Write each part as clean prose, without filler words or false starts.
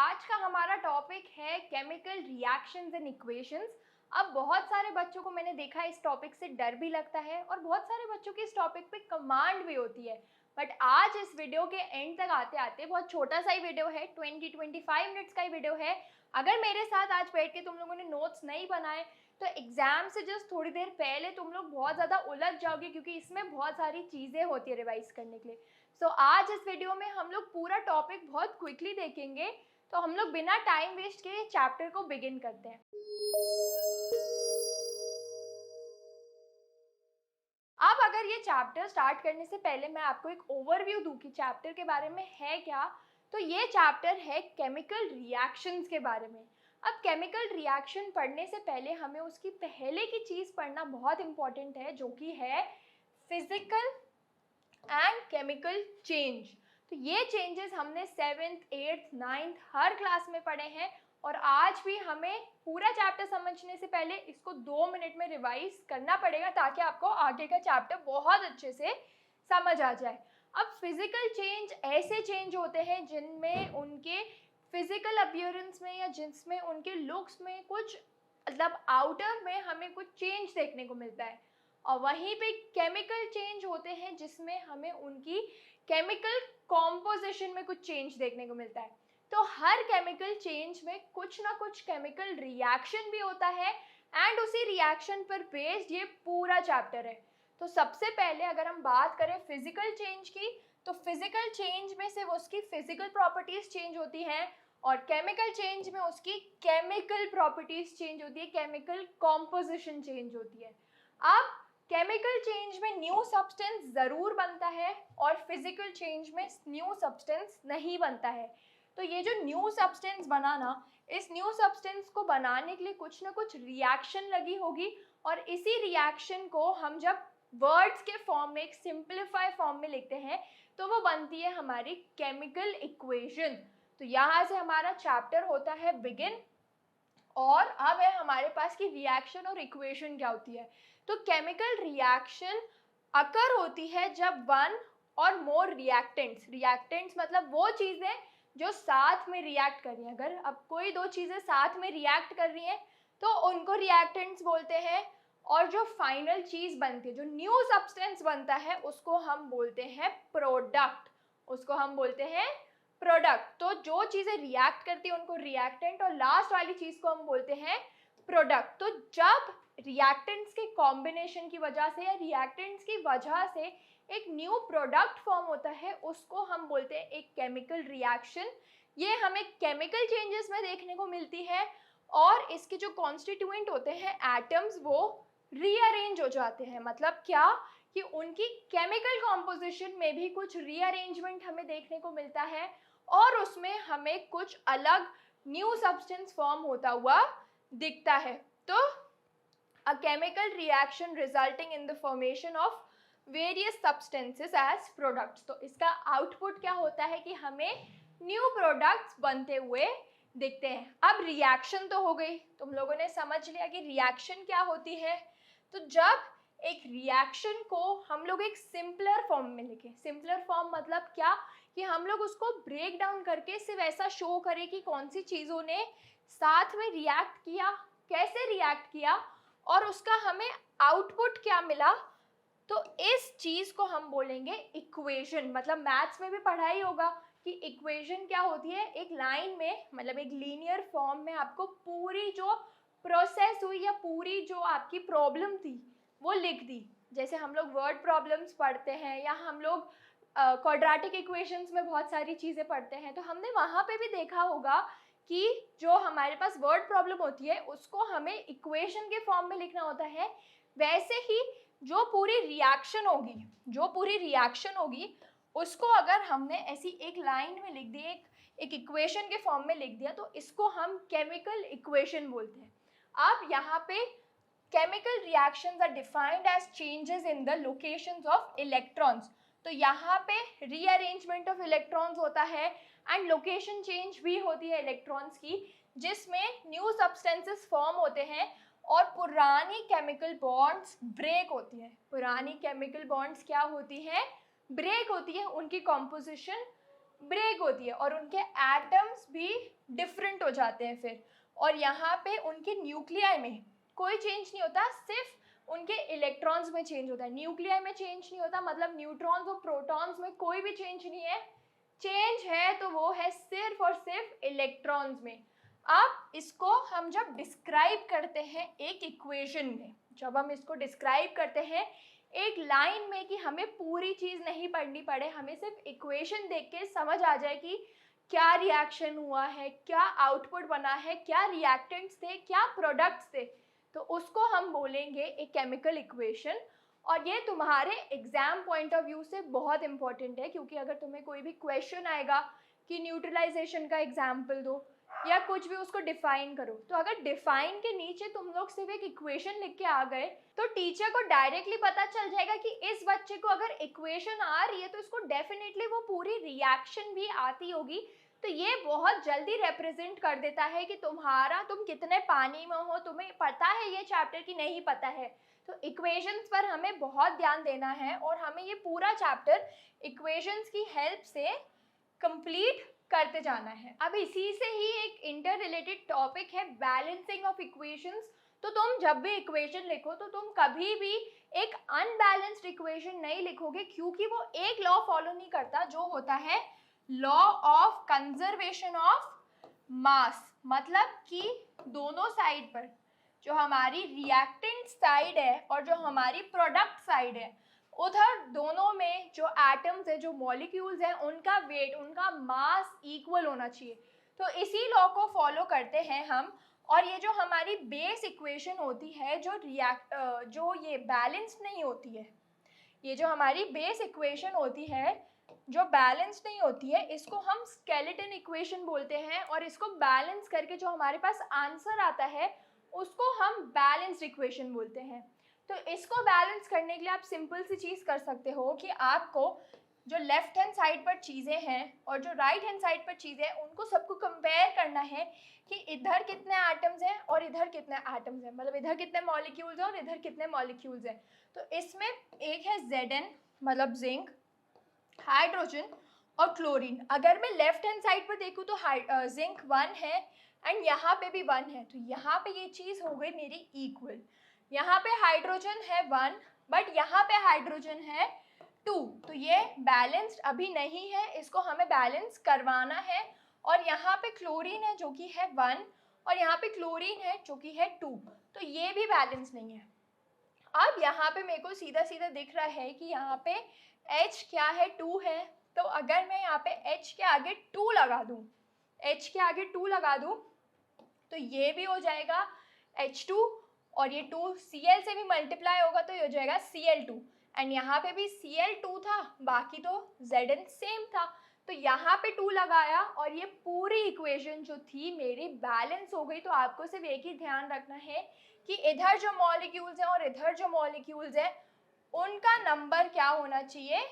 आज का हमारा टॉपिक है केमिकल रिएक्शंस एंड इक्वेशंस। अब बहुत सारे बच्चों को मैंने देखा है इस टॉपिक से डर भी लगता है और बहुत सारे बच्चों की इस टॉपिक पे कमांड भी होती है। बट आज इस वीडियो के एंड तक आते आते बहुत छोटा सा ही वीडियो है, 20-25 मिनट्स का ही वीडियो है। अगर मेरे साथ आज बैठ के तुम लोगों ने नोट्स नहीं बनाए तो एग्जाम से जस्ट थोड़ी देर पहले तुम लोग बहुत ज़्यादा उलझ जाओगे, क्योंकि इसमें बहुत सारी चीज़ें होती है रिवाइज करने के लिए। सो आज इस वीडियो में हम लोग पूरा टॉपिक बहुत क्विकली देखेंगे। तो हम लोग बिना टाइम वेस्ट किए चैप्टर को बिगिन करते हैं। अब अगर ये चैप्टर स्टार्ट करने से पहले मैं आपको एक ओवरव्यू दूं कि चैप्टर के बारे में है क्या, तो ये चैप्टर है केमिकल रिएक्शंस के बारे में। अब केमिकल रिएक्शन पढ़ने से पहले हमें उसकी पहले की चीज़ पढ़ना बहुत इंपॉर्टेंट है, जो कि है फिजिकल एंड केमिकल चेंज। तो ये चेंजेस हमने 7th, 8th, 9th हर क्लास में पढ़े हैं और आज भी हमें पूरा चैप्टर समझने से पहले इसको 2 मिनट में रिवाइज करना पड़ेगा ताकि आपको आगे का चैप्टर बहुत अच्छे से समझ आ जाए। अब फिजिकल चेंज ऐसे चेंज होते हैं जिनमें उनके फिजिकल अपीयरेंस में या जिसमें उनके लुक्स में कुछ मतलब आउटर में हमें कुछ चेंज देखने को मिलता है, और वहीं पे केमिकल चेंज होते हैं जिसमें हमें उनकी केमिकल कॉम्पोजिशन में कुछ चेंज देखने को मिलता है। तो हर केमिकल चेंज में कुछ ना कुछ केमिकल रिएक्शन भी होता है एंड उसी रिएक्शन पर बेस्ड ये पूरा चैप्टर है। तो सबसे पहले अगर हम बात करें फिजिकल चेंज की, तो फिजिकल चेंज में सिर्फ उसकी फिजिकल प्रॉपर्टीज चेंज होती हैं और केमिकल चेंज में उसकी केमिकल प्रॉपर्टीज चेंज होती है, केमिकल कॉम्पोजिशन चेंज होती है। अब केमिकल चेंज में न्यू सब्सटेंस ज़रूर बनता है और फिजिकल चेंज में न्यू सब्सटेंस नहीं बनता है। तो ये जो न्यू सब्सटेंस बनाना, इस न्यू सब्सटेंस को बनाने के लिए कुछ ना कुछ रिएक्शन लगी होगी और इसी रिएक्शन को हम जब वर्ड्स के फॉर्म में, एक सिंप्लीफाई फॉर्म में लिखते हैं, तो वो बनती है हमारी केमिकल इक्वेशन। तो यहाँ से हमारा चैप्टर होता है बिगिन और अब है हमारे पास कि रिएक्शन और इक्वेशन क्या होती है। तो केमिकल रिएक्शन अकर होती है जब वन और मोर रिएक्टेंट्स मतलब वो चीज़ें जो साथ में रिएक्ट कर रही हैं। अगर अब कोई दो चीज़ें साथ में रिएक्ट कर रही हैं तो उनको रिएक्टेंट्स बोलते हैं, और जो फाइनल चीज़ बनती है, जो न्यू सब्सटेंस बनता है, उसको हम बोलते हैं प्रोडक्ट। उसको हम बोलते हैं प्रोडक्ट। तो जो चीज़ें रिएक्ट करती है उनको रिएक्टेंट और लास्ट वाली चीज़ को हम बोलते हैं प्रोडक्ट। तो जब रिएक्टेंट्स के कॉम्बिनेशन की वजह से या रिएक्टेंट्स की वजह से एक न्यू प्रोडक्ट फॉर्म होता है, उसको हम बोलते हैं एक केमिकल रिएक्शन। ये हमें केमिकल चेंजेस में देखने को मिलती है और इसके जो कॉन्स्टिट्यूएंट होते हैं एटम्स, वो रीअरेंज हो जाते हैं। मतलब क्या कि उनकी केमिकल कॉम्पोजिशन में भी कुछ रीअरेंजमेंट हमें देखने को मिलता है और उसमें हमें कुछ अलग न्यू सब्सटेंस फॉर्म होता हुआ दिखता है। तो a chemical reaction resulting in the formation of various substances as products। तो इसका आउटपुट क्या होता है कि हमें न्यू प्रोडक्ट्स बनते हुए दिखते हैं। अब रिएक्शन तो हो गई, तुम लोगों ने समझ लिया कि रिएक्शन क्या होती है। तो जब एक रिएक्शन को हम लोग एक सिंपलर फॉर्म में लिखें, सिंपलर फॉर्म मतलब क्या कि हम लोग उसको ब्रेक डाउन करके सिर्फ ऐसा शो करें कि कौन सी चीज़ों ने साथ में रिएक्ट किया, कैसे रिएक्ट किया और उसका हमें आउटपुट क्या मिला। तो इस चीज़ को हम बोलेंगे इक्वेशन। मतलब मैथ्स में भी पढ़ा ही होगा कि इक्वेशन क्या होती है, एक लाइन में मतलब एक लीनियर फॉर्म में आपको पूरी जो प्रोसेस हुई या पूरी जो आपकी प्रॉब्लम थी वो लिख दी। जैसे हम लोग वर्ड प्रॉब्लम्स पढ़ते हैं या हम लोग क्वाड्रेटिक इक्वेशंस में बहुत सारी चीज़ें पढ़ते हैं, तो हमने वहाँ पे भी देखा होगा कि जो हमारे पास वर्ड प्रॉब्लम होती है उसको हमें इक्वेशन के फॉर्म में लिखना होता है। वैसे ही जो पूरी रिएक्शन होगी उसको अगर हमने ऐसी एक लाइन में लिख दी, एक इक्वेशन के फॉर्म में लिख दिया, तो इसको हम केमिकल इक्वेशन बोलते हैं। अब यहाँ पे chemical reactions are defined as changes in the locations of electrons. तो यहाँ पे रीअरेंजमेंट ऑफ इलेक्ट्रॉन्स होता है एंड लोकेशन चेंज भी होती है इलेक्ट्रॉन्स की, जिसमें न्यू सब्सटेंसेस फॉर्म होते हैं और पुरानी केमिकल बॉन्ड्स ब्रेक होती है। पुरानी केमिकल बॉन्ड्स क्या होती हैं, ब्रेक होती है, उनकी कॉम्पोजिशन ब्रेक होती है और उनके एटम्स भी डिफरेंट हो जाते हैं फिर, और यहाँ पे उनके न्यूक्लियाई में कोई चेंज नहीं होता, सिर्फ उनके इलेक्ट्रॉन्स में चेंज होता है। न्यूक्लियाई में चेंज नहीं होता मतलब न्यूट्रॉन्स और प्रोटॉन्स में कोई भी चेंज नहीं है, चेंज है तो वो है सिर्फ और सिर्फ इलेक्ट्रॉन्स में। अब इसको हम जब डिस्क्राइब करते हैं एक इक्वेशन में, जब हम इसको डिस्क्राइब करते हैं एक लाइन में, कि हमें पूरी चीज़ नहीं पढ़नी पड़े, हमें सिर्फ इक्वेशन देख के समझ आ जाए कि क्या रिएक्शन हुआ है, क्या आउटपुट बना है, क्या रिएक्टेंट्स थे, क्या प्रोडक्ट्स थे, तो उसको हम बोलेंगे एक केमिकल इक्वेशन। और ये तुम्हारे एग्जाम पॉइंट ऑफ व्यू से बहुत इंपॉर्टेंट है, क्योंकि अगर तुम्हें कोई भी क्वेश्चन आएगा कि न्यूट्रलाइजेशन का एग्जाम्पल दो या कुछ भी, उसको डिफाइन करो, तो अगर डिफाइन के नीचे तुम लोग सिर्फ एक इक्वेशन लिख के आ गए तो टीचर को डायरेक्टली पता चल जाएगा कि इस बच्चे को अगर इक्वेशन आ रही है तो इसको डेफिनेटली वो पूरी रिएक्शन भी आती होगी। तो ये बहुत जल्दी रिप्रेजेंट कर देता है कि तुम कितने पानी में हो, तुम्हें पता है ये चैप्टर की नहीं पता है। तो इक्वेशंस पर हमें बहुत ध्यान देना है और हमें ये पूरा चैप्टर इक्वेशंस की हेल्प से कंप्लीट करते जाना है। अब इसी से ही एक इंटर रिलेटेड टॉपिक है बैलेंसिंग ऑफ इक्वेशंस। तो तुम जब भी इक्वेशन लिखो तो तुम कभी भी एक अनबैलेंस्ड इक्वेशन नहीं लिखोगे, क्योंकि वो एक लॉ फॉलो नहीं करता जो होता है law of conservation of mass. मतलब कि दोनों साइड पर, जो हमारी रिएक्टेंट साइड है और जो हमारी प्रोडक्ट साइड है, उधर दोनों में जो एटम्स है, जो मॉलिक्यूल्स हैं, उनका वेट, उनका मास इक्वल होना चाहिए। तो इसी लॉ को फॉलो करते हैं हम। और ये जो हमारी बेस इक्वेशन होती है, जो ये बैलेंस नहीं होती है, ये जो हमारी बेस इक्वेशन होती है जो बैलेंस नहीं होती है, इसको हम स्केलेटन इक्वेशन बोलते हैं। और इसको बैलेंस करके जो हमारे पास आंसर आता है उसको हम बैलेंस्ड इक्वेशन बोलते हैं। तो इसको बैलेंस करने के लिए आप सिंपल सी चीज़ कर सकते हो कि आपको जो लेफ्ट हैंड साइड पर चीज़ें हैं और जो राइट हैंड साइड पर चीज़ें हैं, उनको सबको कंपेयर करना है कि इधर कितने एटम्स हैं और इधर कितने एटम्स हैं, मतलब इधर कितने मॉलिक्यूल्स हैं और इधर कितने मॉलिक्यूल्स हैं। तो इसमें एक है Zn मतलब जिंक, हाइड्रोजन और क्लोरीन। अगर मैं लेफ्ट हैंड साइड पर देखूँ तो जिंक 1 है एंड यहाँ पे भी 1 है, तो यहाँ पे ये चीज़ हो गई मेरी इक्वल। यहाँ पे हाइड्रोजन है 1 बट यहाँ पे हाइड्रोजन है 2, तो ये बैलेंस्ड अभी नहीं है, इसको हमें बैलेंस करवाना है। और यहाँ पे क्लोरीन है जो कि है 1 और यहाँ पे क्लोरीन है जो कि है 2, तो ये भी बैलेंस नहीं है। अब यहाँ पे मेरे को सीधा सीधा दिख रहा है कि यहाँ पे H क्या है, 2 है। तो अगर मैं यहाँ पे H के आगे 2 लगा दूँ, H के आगे 2 लगा दूँ, तो ये भी हो जाएगा H2 और ये 2 Cl से भी मल्टीप्लाई होगा तो ये हो जाएगा Cl2। एंड यहाँ पे भी Cl2 था, बाकी तो Zn सेम था, तो यहाँ पे 2 लगाया और ये पूरी इक्वेशन जो थी मेरी बैलेंस हो गई। तो आपको सिर्फ एक ही ध्यान रखना है कि इधर जो मॉलिक्यूल्स हैं और इधर जो मॉलिक्यूल्स हैं, उनका नंबर क्या होना चाहिए,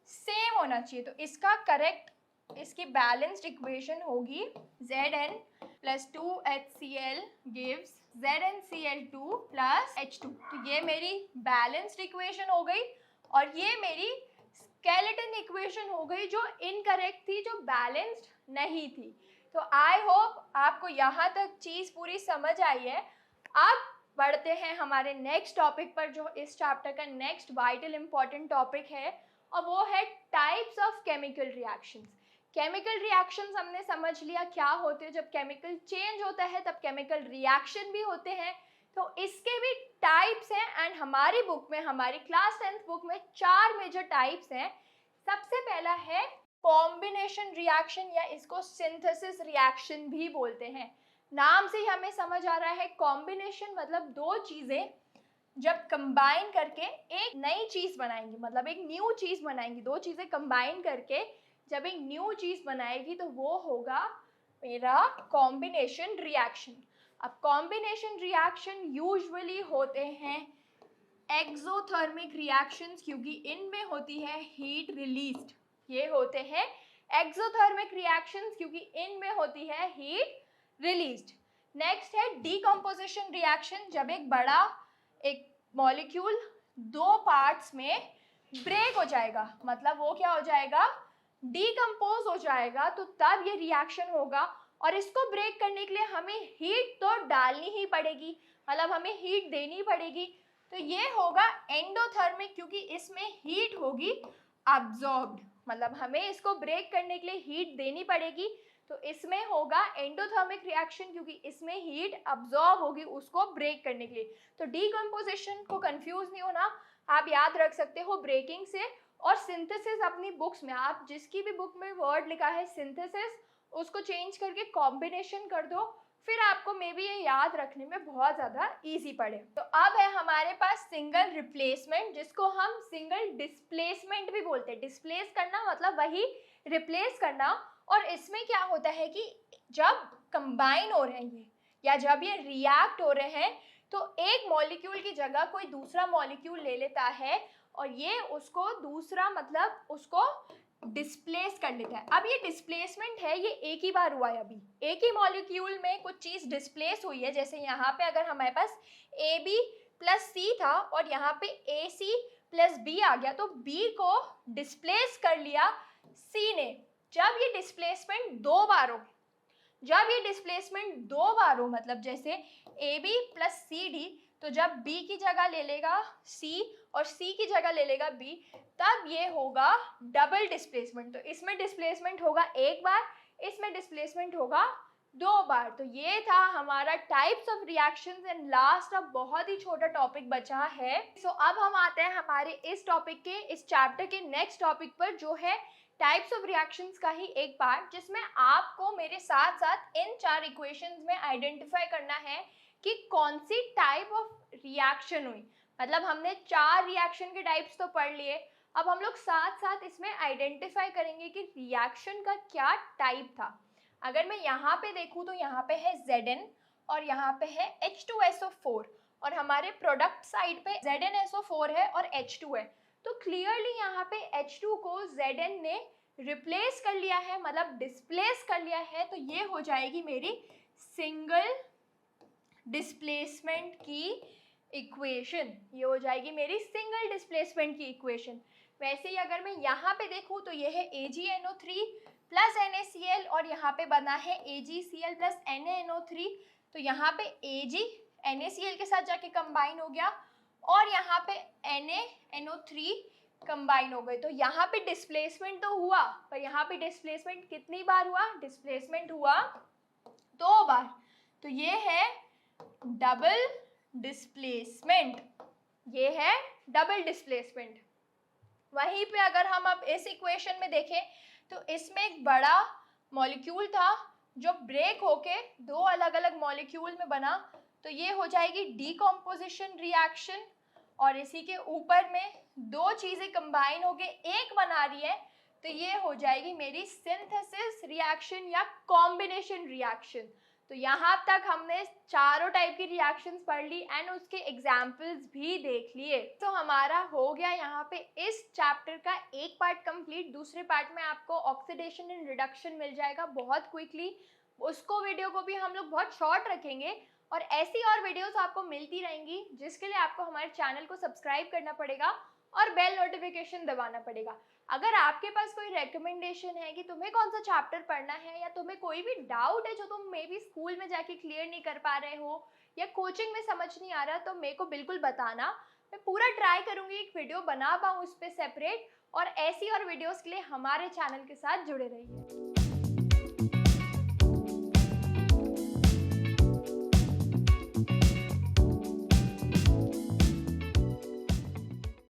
सेम होना चाहिए। तो इसका करेक्ट, इसकी बैलेंस्ड इक्वेशन होगी Zn plus 2HCl gives ZnCl2 plus H2। तो ये मेरी बैलेंस्ड इक्वेशन हो गई और ये मेरी स्केलेटन इक्वेशन हो गई जो इनकरेक्ट थी, जो बैलेंस्ड नहीं थी। तो आई होप आपको यहाँ तक चीज़ पूरी समझ आई है। अब बढ़ते हैं हमारे नेक्स्ट टॉपिक पर, जो इस चैप्टर का नेक्स्ट वाइटल इंपॉर्टेंट टॉपिक है, और वो है types of chemical reactions. Chemical reactions हमने समझ लिया क्या होते हैं, जब केमिकल चेंज होता है तब केमिकल रिएक्शन भी होते हैं। तो इसके भी टाइप्स हैं एंड हमारी बुक में, हमारी क्लास 10th बुक में 4 मेजर टाइप्स हैं। सबसे पहला है कॉम्बिनेशन रिएक्शन, या इसको सिंथेसिस रिएक्शन भी बोलते हैं। नाम से ही हमें समझ आ रहा है, कॉम्बिनेशन मतलब दो चीज़ें जब कंबाइन करके एक नई चीज़ बनाएंगी, मतलब एक न्यू चीज़ बनाएंगी। दो चीज़ें कंबाइन करके जब एक न्यू चीज़ बनाएगी तो वो होगा मेरा कॉम्बिनेशन रिएक्शन। अब कॉम्बिनेशन रिएक्शन यूजुअली होते हैं एक्सोथर्मिक रिएक्शंस, क्योंकि इनमें होती है हीट रिलीज्ड। ये होते हैं एक्सोथर्मिक रिएक्शंस क्योंकि इनमें होती है हीट रिलीज्ड। नेक्स्ट है डीकम्पोजिशन रिएक्शन, जब एक मॉलिक्यूल दो पार्ट्स में ब्रेक हो जाएगा, मतलब वो क्या हो जाएगा, डीकम्पोज हो जाएगा, तो तब ये रिएक्शन होगा। और इसको ब्रेक करने के लिए हमें हीट तो डालनी ही पड़ेगी, मतलब हमें हीट देनी पड़ेगी। तो ये होगा एंडोथर्मिक, क्योंकि इसमें हीट होगी अब्जॉर्ब्ड, मतलब हमें इसको ब्रेक करने के लिए हीट देनी पड़ेगी। तो इसमें होगा एंडोथर्मिक रिएक्शन, क्योंकि इसमें हीट अब्जॉर्ब होगी उसको ब्रेक करने के लिए। तो डीकम्पोजिशन को कंफ्यूज नहीं होना, आप याद रख सकते हो ब्रेकिंग से। और सिंथेसिस अपनी बुक्स में, आप जिसकी भी बुक में वर्ड लिखा है सिंथेसिस, उसको चेंज करके कॉम्बिनेशन कर दो, फिर आपको मे बी ये याद रखने में बहुत ज़्यादा इजी पड़े। तो अब है हमारे पास सिंगल रिप्लेसमेंट, जिसको हम सिंगल डिस्प्लेसमेंट भी बोलते हैं। डिस्प्लेस करना मतलब वही रिप्लेस करना। और इसमें क्या होता है कि जब कंबाइन हो रहे हैं ये, या जब ये रिएक्ट हो रहे हैं, तो एक मॉलिक्यूल की जगह कोई दूसरा मॉलिक्यूल ले लेता है और ये उसको दूसरा, मतलब उसको डिस्प्लेस कर लेता है। अब ये डिस्प्लेसमेंट है, ये एक ही बार हुआ है, अभी एक ही मॉलिक्यूल में कुछ चीज़ डिस्प्लेस हुई है। जैसे यहाँ पे अगर हमारे पास AB प्लस सी था और यहाँ पे AC प्लस B आ गया, तो B को डिस्प्लेस कर लिया C ने। जब ये डिस्प्लेसमेंट दो बार हो, जब ये डिस्प्लेसमेंट दो बार हो, मतलब जैसे AB प्लस CD, तो जब B की जगह ले लेगा C और C की जगह ले लेगा B, तब ये होगा डबल डिस्प्लेसमेंट। तो इसमें डिस्प्लेसमेंट होगा एक बार, इसमें डिस्प्लेसमेंट होगा दो बार। तो ये था हमारा types of reactions. And last अब बहुत ही छोटा टॉपिक बचा है। अब हम आते हैं हमारे इस टॉपिक के, इस चैप्टर के नेक्स्ट टॉपिक पर, जो है टाइप्स ऑफ रिएक्शंस का ही एक पार्ट, जिसमें आपको मेरे साथ साथ इन चार इक्वेशंस में आइडेंटिफाई करना है कि कौन सी टाइप ऑफ रिएक्शन हुई। मतलब हमने चार रिएक्शन के टाइप्स तो पढ़ लिए, अब हम लोग साथ साथ इसमें आइडेंटिफाई करेंगे कि रिएक्शन का क्या टाइप था। अगर मैं यहाँ पे देखूँ तो यहाँ पे है Zn और यहाँ पे है H2SO4, और हमारे प्रोडक्ट साइड पे ZnSO4 है और H2 है। तो क्लियरली यहाँ पे H2 को Zn ने रिप्लेस कर लिया है, मतलब डिस्प्लेस कर लिया है। तो ये हो जाएगी मेरी सिंगल डिस्प्लेसमेंट की इक्वेशन, ये हो जाएगी मेरी सिंगल डिस्प्लेसमेंट की इक्वेशन। वैसे ही अगर मैं यहाँ पे देखूँ तो ये है AgNO3 प्लस NaCl और यहाँ पे बना है AgCl प्लस NaNO3। तो यहाँ पे Ag NaCl के साथ जाके कंबाइन हो गया और यहाँ पे NaNO3 कंबाइन हो गए। तो यहाँ पे डिस्प्लेसमेंट तो हुआ, पर यहाँ पे डिस्प्लेसमेंट कितनी बार हुआ? डिस्प्लेसमेंट हुआ दो बार। तो ये है डबल डिस्प्लेसमेंट, ये है डबल डिस्प्लेसमेंट। वहीं पे अगर हम अब इस इक्वेशन में देखें तो इसमें एक बड़ा मॉलिक्यूल था जो ब्रेक होके दो अलग अलग मॉलिक्यूल में बना, तो ये हो जाएगी डीकम्पोजिशन रिएक्शन। और इसी के ऊपर में दो चीज़ें कंबाइन होके एक बना रही है, तो ये हो जाएगी मेरी सिंथेसिस रिएक्शन या कॉम्बिनेशन रिएक्शन। तो यहाँ तक हमने चारों टाइप की रिएक्शंस पढ़ ली एंड उसके एग्जाम्पल्स भी देख लिए। तो हमारा हो गया यहाँ पे इस चैप्टर का एक पार्ट कंप्लीट। दूसरे पार्ट में आपको ऑक्सीडेशन एंड रिडक्शन मिल जाएगा बहुत क्विकली, उसको वीडियो को भी हम लोग बहुत शॉर्ट रखेंगे। और ऐसी और वीडियोस आपको मिलती रहेंगी, जिसके लिए आपको हमारे चैनल को सब्सक्राइब करना पड़ेगा और बेल नोटिफिकेशन दबाना पड़ेगा। अगर आपके पास कोई रेकमेंडेशन है कि तुम्हें कौन सा चैप्टर पढ़ना है, या तुम्हें कोई भी डाउट है जो तुम मे बी स्कूल में जाके क्लियर नहीं कर पा रहे हो या कोचिंग में समझ नहीं आ रहा, तो मेरे को बिल्कुल बताना। मैं पूरा ट्राई करूँगी एक वीडियो बना पाऊँ उस पर सेपरेट। और ऐसी और वीडियोज़ के लिए हमारे चैनल के साथ जुड़े रहिए।